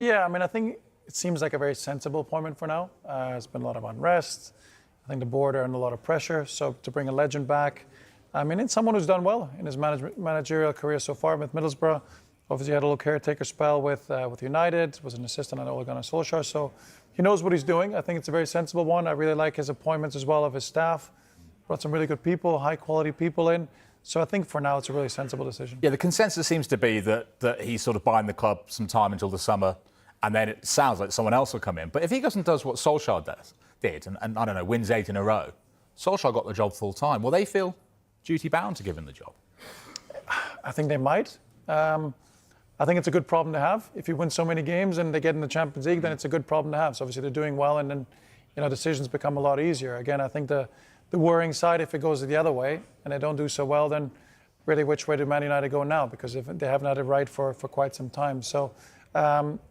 Yeah, I mean, I think it seems like a very sensible appointment for now. There's been a lot of unrest. I think the board are under a lot of pressure. So to bring a legend back, I mean, it's someone who's done well in his managerial career so far with Middlesbrough. Obviously, had a little caretaker spell with United, was an assistant on Ole Gunnar Solskjaer. So he knows what he's doing. I think it's a very sensible one. I really like his appointments as well of his staff. Brought some really good people, high-quality people in. So I think for now it's a really sensible decision. Yeah, the consensus seems to be that he's sort of buying the club some time until the summer, and then it sounds like someone else will come in. But if he goes and does what Solskjaer did, and I don't know, wins 8 in a row, Solskjaer got the job full time. Will they feel duty-bound to give him the job? I think they might. I think it's a good problem to have. If you win so many games and they get in the Champions League, then it's a good problem to have. So obviously they're doing well, and then decisions become a lot easier. Again, I think the worrying side, if it goes the other way and they don't do so well, then really which way do Man United go now? Because if they haven't had it right for quite some time. So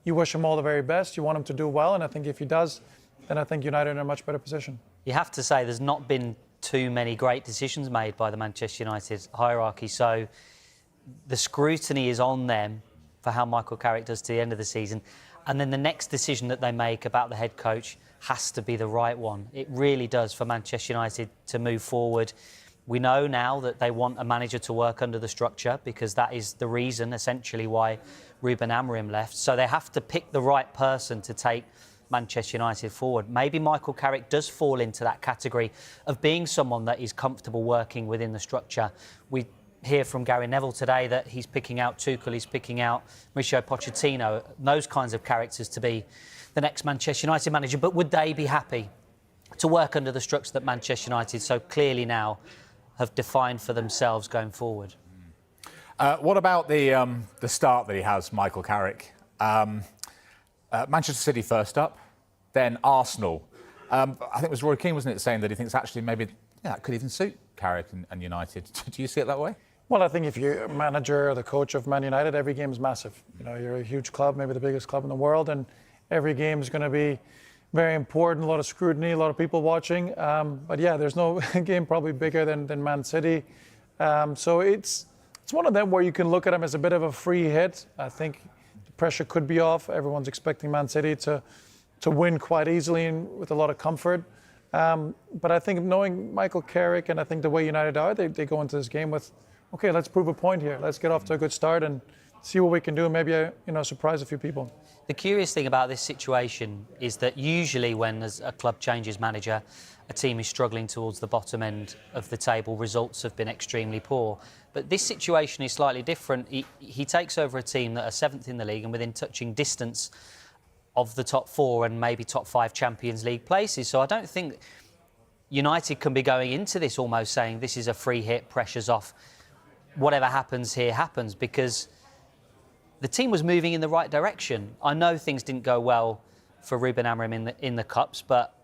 you wish him all the very best. You want him to do well, and I think if he does, then I think United are in a much better position. You have to say there's not been too many great decisions made by the Manchester United hierarchy. So the scrutiny is on them for how Michael Carrick does to the end of the season. And then the next decision that they make about the head coach has to be the right one. It really does for Manchester United to move forward. We know now that they want a manager to work under the structure, because that is the reason, essentially, why Ruben Amorim left. So they have to pick the right person to take Manchester United forward. Maybe Michael Carrick does fall into that category of being someone that is comfortable working within the structure. We hear from Gary Neville today that he's picking out Tuchel, he's picking out Mauricio Pochettino, those kinds of characters to be the next Manchester United manager. But would they be happy to work under the structure that Manchester United so clearly now have defined for themselves going forward? What about the start that he has, Michael Carrick? Manchester City first up, then Arsenal. I think it was Roy Keane, wasn't it, saying that he thinks actually maybe that could even suit Carrick and United. Do you see it that way? Well, I think if you're a manager or the coach of Man United, every game is massive. You're a huge club, maybe the biggest club in the world, and every game is going to be very important, a lot of scrutiny, a lot of people watching. But yeah, there's no game probably bigger than Man City. So it's one of them where you can look at them as a bit of a free hit. I think the pressure could be off. Everyone's expecting Man City to win quite easily and with a lot of comfort. But I think knowing Michael Carrick, and I think the way United are, they go into this game with, okay, let's prove a point here. Let's get off to a good start and see what we can do, and maybe surprise a few people. The curious thing about this situation is that usually when a club changes manager, a team is struggling towards the bottom end of the table. Results have been extremely poor. But this situation is slightly different. He takes over a team that are 7th in the league and within touching distance of the top 4 and maybe top 5 Champions League places. So I don't think United can be going into this almost saying this is a free hit, pressure's off, whatever happens here happens, because the team was moving in the right direction. I know things didn't go well for Ruben Amorim in the Cups, but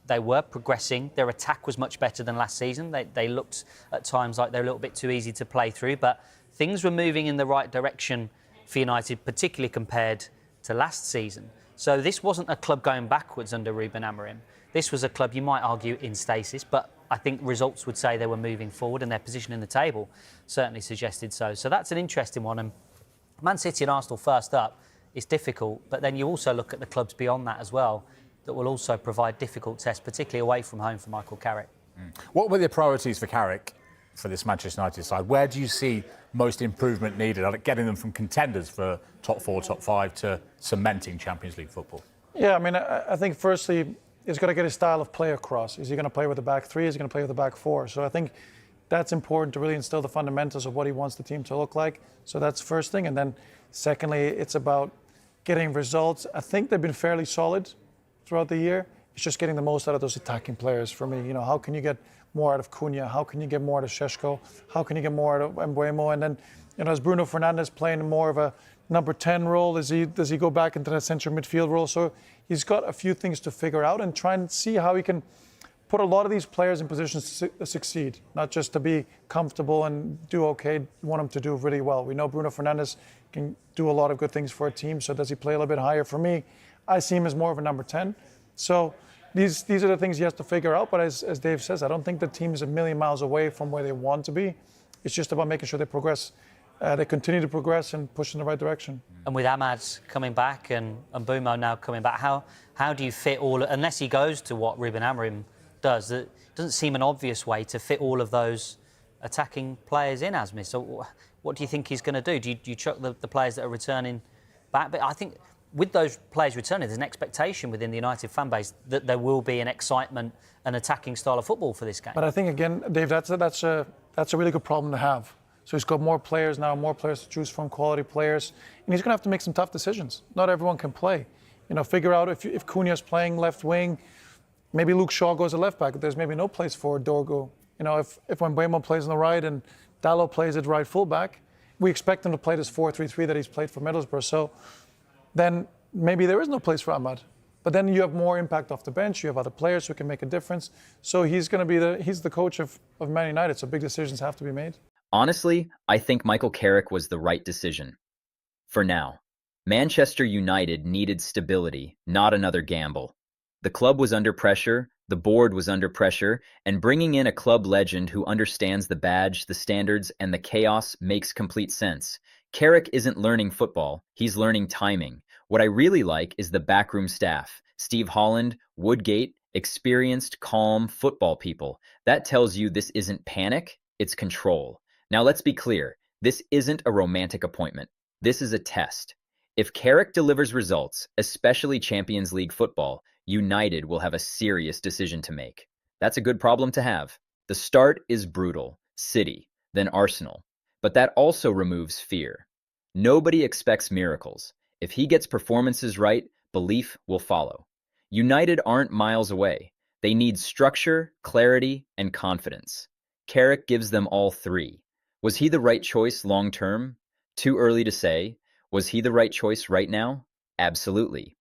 they were progressing. Their attack was much better than last season. They looked at times like they were a little bit too easy to play through, but things were moving in the right direction for United, particularly compared to last season. So this wasn't a club going backwards under Ruben Amorim. This was a club, you might argue, in stasis, but I think results would say they were moving forward, and their position in the table certainly suggested so. So that's an interesting one. And Man City and Arsenal first up is difficult, but then you also look at the clubs beyond that as well that will also provide difficult tests, particularly away from home for Michael Carrick. What were the priorities for Carrick for this Manchester United side? Where do you see most improvement needed at getting them from contenders for top 4, top 5 to cementing Champions League football? Yeah, I mean, I think firstly, he's got to get his style of play across. Is he going to play with the back 3? Is he going to play with the back 4? So I think that's important to really instill the fundamentals of what he wants the team to look like. So that's the first thing. And then secondly, it's about getting results. I think they've been fairly solid throughout the year. It's just getting the most out of those attacking players for me. How can you get more out of Cunha? How can you get more out of Šeško? How can you get more out of Mbeumo? And then, is Bruno Fernandes playing more of a number 10 role? Does he go back into that central midfield role? So he's got a few things to figure out and try and see how he can put a lot of these players in positions to succeed, not just to be comfortable and do okay. You want them to do really well. We know Bruno Fernandes can do a lot of good things for a team, so does he play a little bit higher? For me, I see him as more of a number 10. So these are the things he has to figure out. But as Dave says, I don't think the team is a million miles away from where they want to be. It's just about making sure they progress they continue to progress and push in the right direction. And with Ahmad coming back and Mbeumo now coming back, how do you fit all, unless he goes to what Ruben Amorim does, it doesn't seem an obvious way to fit all of those attacking players in, Asmi. So what do you think he's going to do? Do you chuck the players that are returning back? But I think with those players returning, there's an expectation within the United fan base that there will be an excitement, an attacking style of football for this game. But I think, again, Dave, that's a really good problem to have. So he's got more players now, more players to choose from, quality players. And he's going to have to make some tough decisions. Not everyone can play. Figure out if Cunha's playing left wing, maybe Luke Shaw goes to left back. There's maybe no place for Dorgo. If Mbeumo plays on the right and Dalot plays at right fullback, we expect him to play this 4-3-3 that he's played for Middlesbrough. So then maybe there is no place for Ahmad. But then you have more impact off the bench. You have other players who can make a difference. So he's going to be he's the coach of Man United. So big decisions have to be made. Honestly, I think Michael Carrick was the right decision. For now, Manchester United needed stability, not another gamble. The club was under pressure, the board was under pressure, and bringing in a club legend who understands the badge, the standards, and the chaos makes complete sense. Carrick isn't learning football, he's learning timing. What I really like is the backroom staff. Steve Holland, Woodgate, experienced, calm football people. That tells you this isn't panic, it's control. Now let's be clear, this isn't a romantic appointment. This is a test. If Carrick delivers results, especially Champions League football, United will have a serious decision to make. That's a good problem to have. The start is brutal. City, then Arsenal. But that also removes fear. Nobody expects miracles. If he gets performances right, belief will follow. United aren't miles away. They need structure, clarity, and confidence. Carrick gives them all three. Was he the right choice long term? Too early to say. Was he the right choice right now? Absolutely.